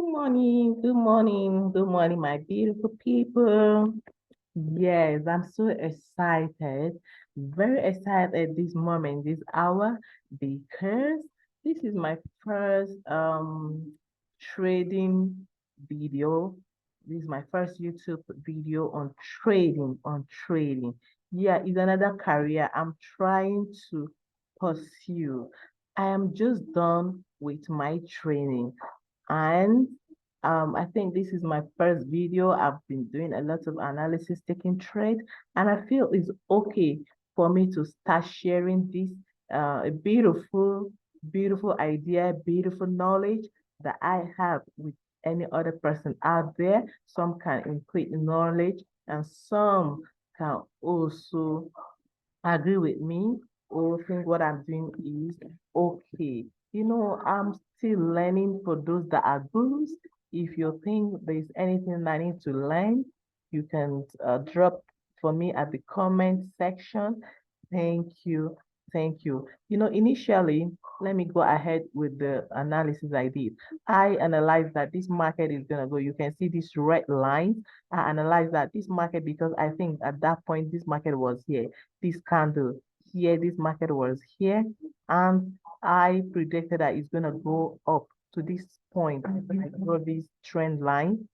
Good morning, my beautiful people. Yes, I'm so excited, very excited at this moment, this hour, because this is my first trading video. This is my first YouTube video on trading. Yeah, it's another career I'm trying to pursue. I am just done with my training. And I think this is my first video. I've been doing a lot of analysis, taking trade, and I feel it's okay for me to start sharing this beautiful, beautiful idea, beautiful knowledge that I have with any other person out there. Some can increase knowledge, and some can also agree with me or think what I'm doing is okay. I'm still learning for those that are gurus. If you think there's anything I need to learn, you can drop for me at the comment section. Thank you. Thank you. Initially, let me go ahead with the analysis I did. I analyzed that this market is going to go. You can see this red line. I analyzed that this market because I think at that point, this market was here. This candle here, this market was here. And I predicted that it's going to go up to this point. I draw this trend line.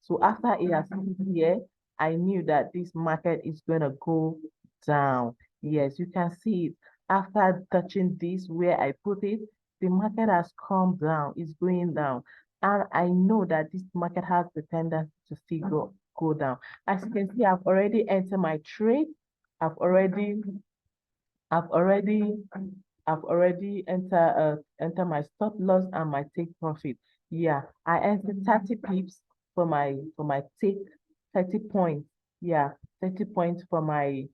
So after it has hit here, I knew that this market is going to go down. Yes, you can see it. After touching this where I put it, the market has come down. It's going down. And I know that this market has the tendency to still go down. As you can see, I've already entered my trade. I've already I've already I've already enter my stop loss and my take profit. Yeah, I entered 30 pips for my take 30 points. Yeah, 30 points for my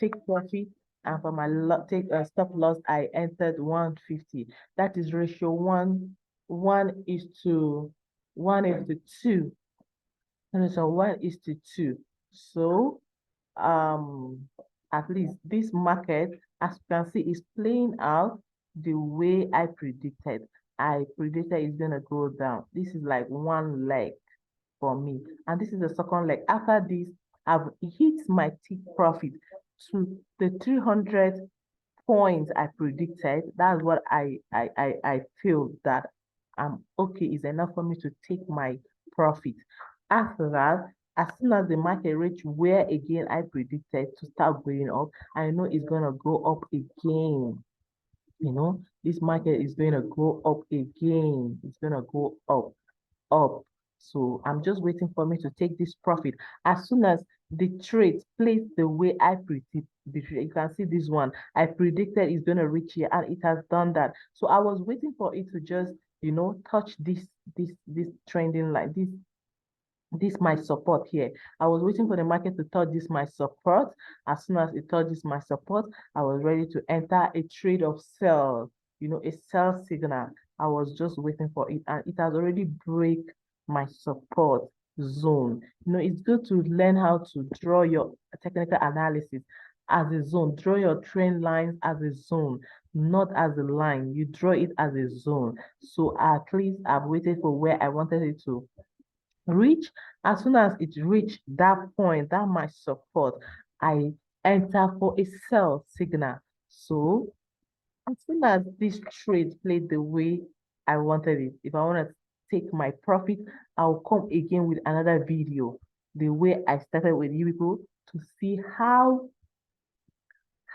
take profit, and for my take stop loss I entered 150. That is ratio one is to two. And so 1:2. So um at least this market, as you can see, is playing out the way I predicted. I predicted it's gonna go down. This is like one leg for me, and this is the second leg. After this, I've hit my take profit to the 300 points I predicted. That's what I feel that okay is enough for me to take my profit. After that, as soon as the market reach where again I predicted to start going up, I know it's gonna go up again. This market is going to go up again. It's gonna go up. So I'm just waiting for me to take this profit. As soon as the trade plays the way I predict, you can see this one. I predicted it's going to reach here, and it has done that. So I was waiting for it to just, touch this trending line, this my support here. I was waiting for the market to touch this my support. As soon as it touches my support, I was ready to enter a trade of sell, a sell signal. I was just waiting for it, and it has already break my support zone. It's good to learn how to draw your technical analysis as a zone. Draw your trend lines as a zone, not as a line. You draw it as a zone. So at least I've waited for where I wanted it to reach. As soon as it reached that point, that my support, I enter for a sell signal. So as soon as this trade played the way I wanted it, if I want to take my profit, I'll come again with another video, the way I started with you people, to see how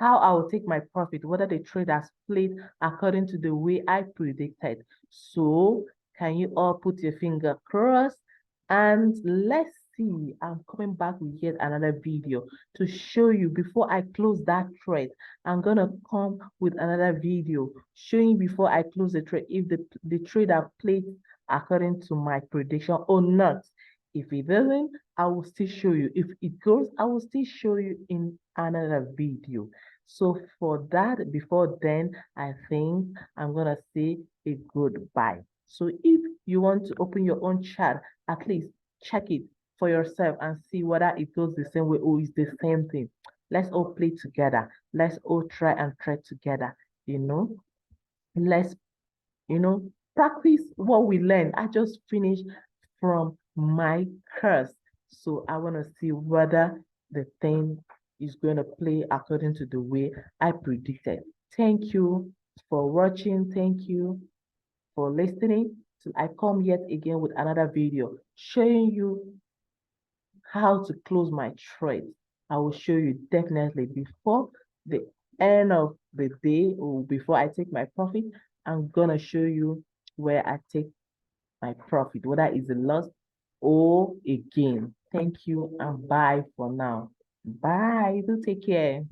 I will take my profit, whether the trade has played according to the way I predicted. So can you all put your finger crossed? And let's see, I'm coming back with yet another video to show you before I close that trade. I'm gonna come with another video showing before I close the trade if the trade have played according to my prediction or not. If it doesn't, I will still show you. If it goes, I will still show you in another video. So for that, before then, I think I'm gonna say a goodbye. So if you want to open your own chart, at least check it for yourself and see whether it goes the same way or it's the same thing. Let's all play together. Let's all try and trade together. Let's, practice what we learned. I just finished from my course. So I want to see whether the thing is going to play according to the way I predicted. Thank you for watching. Thank you for listening. So I come yet again with another video showing you how to close my trade. I will show you definitely before the end of the day or before I take my profit. I'm gonna show you where I take my profit, whether it's a loss or a gain. Thank you and bye for now. Bye. Do take care.